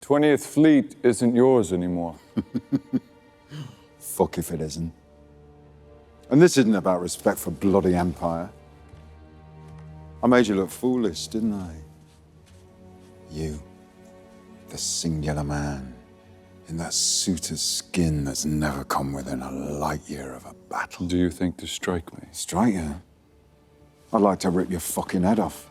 20th Fleet isn't yours anymore. Fuck if it isn't. And this isn't about respect for bloody Empire. I made you look foolish, didn't I? You, the singular man, in that suit of skin that's never come within a light year of a battle. Do you think to strike me? Strike you? I'd like to rip your fucking head off.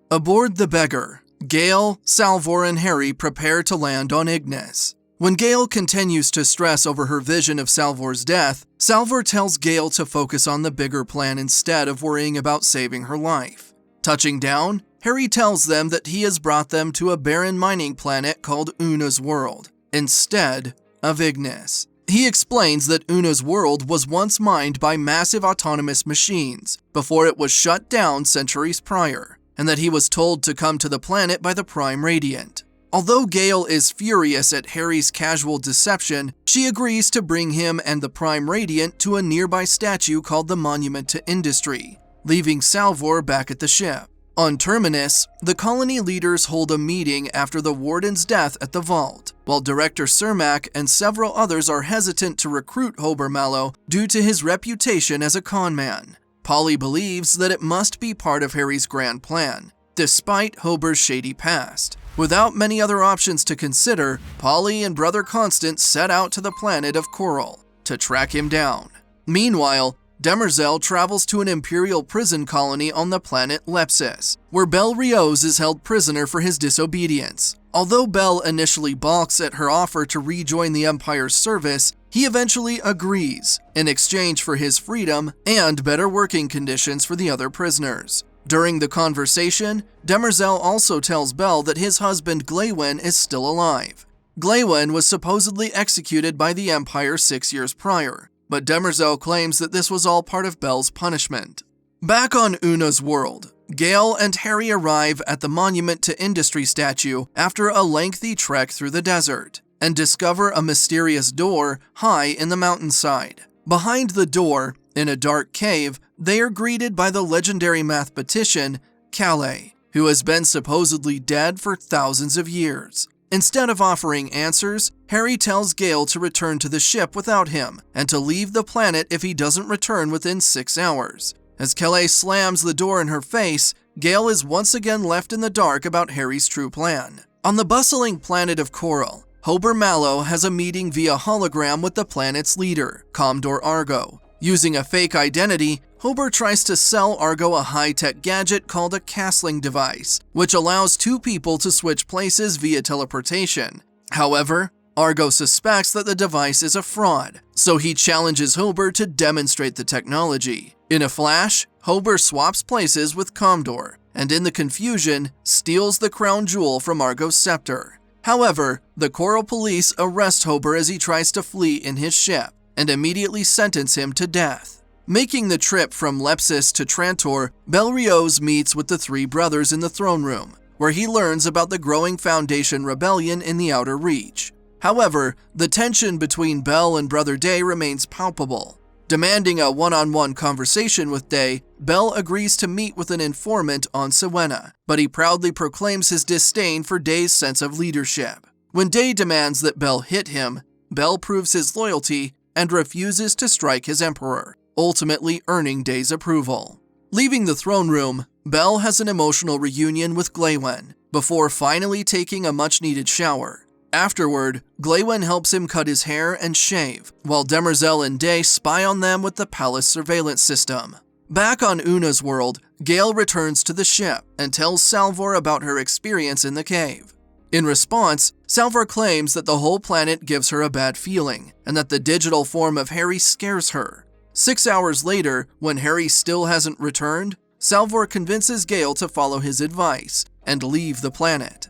Aboard the Beggar, Gale, Salvor, and Hari prepare to land on Ignis. When Gale continues to stress over her vision of Salvor's death, Salvor tells Gale to focus on the bigger plan instead of worrying about saving her life. Touching down, Hari tells them that he has brought them to a barren mining planet called 𝐒𝐞𝐚𝐬𝐬𝐸 world, instead of Ignis. He explains that 𝐒𝐞𝐚𝐬𝐬𝐸 world was once mined by massive autonomous machines before it was shut down centuries prior, and that he was told to come to the planet by the Prime Radiant. Although Gale is furious at Hari's casual deception, she agrees to bring him and the Prime Radiant to a nearby statue called the Monument to Industry, leaving Salvor back at the ship. On Terminus, the colony leaders hold a meeting after the Warden's death at the vault, while Director 𝐒𝐚𝐬𝐬𝐸𝐸 and several others are hesitant to recruit Hober Mallow due to his reputation as a conman. Polly believes that it must be part of Hari's grand plan, despite Hober's shady past. Without many other options to consider, Polly and Brother Constant set out to the planet of Coral to track him down. Meanwhile, Demerzel travels to an Imperial prison colony on the planet Lepsis, where 𝐒𝐤𝐢𝐬𝐸𝐸 is held prisoner for his disobedience. Although Bel initially balks at her offer to rejoin the Empire's service, he eventually agrees in exchange for his freedom and better working conditions for the other prisoners. During the conversation, Demerzel also tells Bel that his husband 𝐒𝐤𝐢𝐬𝐸𝐸 is still alive. 𝐒𝐤𝐤𝐸𝐸𝐸 was supposedly executed by the Empire 6 years prior, but Demerzel claims that this was all part of Bel's punishment. Back on 𝐒𝐞𝐚𝐬𝐬𝐸𝐸 world, Gale and Hari arrive at the Monument to Industry statue after a lengthy trek through the desert, and discover a mysterious door high in the mountainside. Behind the door, in a dark cave, they are greeted by the legendary mathematician 𝐒𝐞𝐚𝐬𝐬𝐸𝐸, who has been supposedly dead for thousands of years. Instead of offering answers, Hari tells Gale to return to the ship without him, and to leave the planet if he doesn't return within 6 hours. As 𝐒𝐞𝐚𝐬𝐬𝐸𝐸 slams the door in her face, Gale is once again left in the dark about Hari's true plan. On the bustling planet of Coral, Hober Mallow has a meeting via hologram with the planet's leader, Commodore Argo. Using a fake identity, Hober tries to sell Argo a high-tech gadget called a castling device, which allows two people to switch places via teleportation. However, Argo suspects that the device is a fraud, so he challenges Hober to demonstrate the technology. In a flash, Hober swaps places with Commodore, and in the confusion, steals the crown jewel from Argo's scepter. However, the Coral police arrest Hober as he tries to flee in his ship, and immediately sentence him to death. Making the trip from Lepsis to Trantor, 𝐒𝐤𝐢𝐬𝐸𝐸𝐸 meets with the three brothers in the throne room, where he learns about the growing Foundation rebellion in the Outer Reach. However, the tension between Bel and Brother Day remains palpable. Demanding a one-on-one conversation with Day, Bel agrees to meet with an informant on 𝐶𝐸𝐻𝐻, but he proudly proclaims his disdain for Day's sense of leadership. When Day demands that Bel hit him, Bel proves his loyalty and refuses to strike his emperor, ultimately earning Day's approval. Leaving the throne room, Bel has an emotional reunion with 𝐒𝐤𝐤𝐬𝐸𝐸𝐸, before finally taking a much-needed shower. Afterward, 𝐒𝐤𝐤𝐬𝐸𝐸𝐸𝐸 helps him cut his hair and shave, while Demerzel and Day spy on them with the palace surveillance system. Back on 𝐒𝐞𝐚𝐬𝐬𝐸𝐸𝐸𝐸, Gale returns to the ship and tells Salvor about her experience in the cave. In response, Salvor claims that the whole planet gives her a bad feeling, and that the digital form of Hari scares her. 6 hours later, when Hari still hasn't returned, Salvor convinces Gale to follow his advice and leave the planet.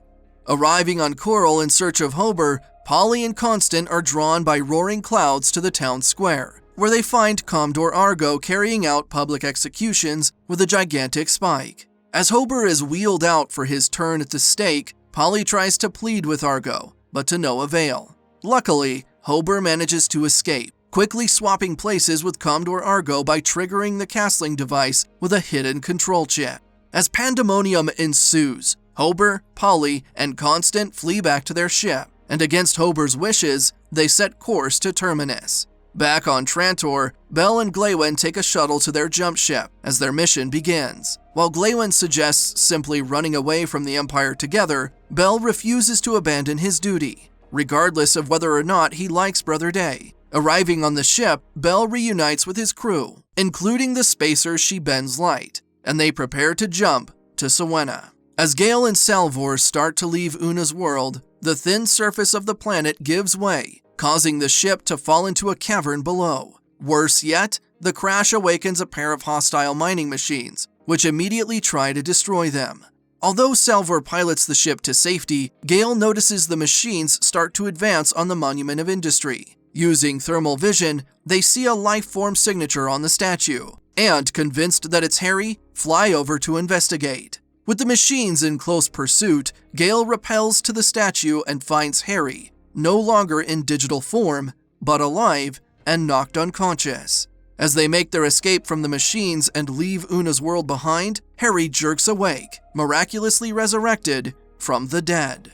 Arriving on Coral in search of Hober, Polly and Constant are drawn by roaring clouds to the town square, where they find Commodore Argo carrying out public executions with a gigantic spike. As Hober is wheeled out for his turn at the stake, Polly tries to plead with Argo, but to no avail. Luckily, Hober manages to escape, quickly swapping places with Commodore Argo by triggering the castling device with a hidden control chip. As pandemonium ensues, Hober, Polly, and Constant flee back to their ship, and against Hober's wishes, they set course to Terminus. Back on Trantor, Bell and 𝐒𝐤𝐢𝐬𝐬 take a shuttle to their jump ship as their mission begins. While 𝐒𝐤𝐤𝐬𝐬 suggests simply running away from the Empire together, Bell refuses to abandon his duty, regardless of whether or not he likes Brother Day. Arriving on the ship, Bell reunites with his crew, including the spacer She Bends Light, and they prepare to jump to 𝐒𝐤𝐤𝐬𝐬. As Gale and Salvor start to leave Una's world, the thin surface of the planet gives way, causing the ship to fall into a cavern below. Worse yet, the crash awakens a pair of hostile mining machines, which immediately try to destroy them. Although Salvor pilots the ship to safety, Gale notices the machines start to advance on the Monument of Industry. Using thermal vision, they see a life-form signature on the statue, and, convinced that it's Hari, fly over to investigate. With the machines in close pursuit, Gale rappels to the statue and finds Hari, no longer in digital form, but alive and knocked unconscious. As they make their escape from the machines and leave Una's world behind, Hari jerks awake, miraculously resurrected from the dead.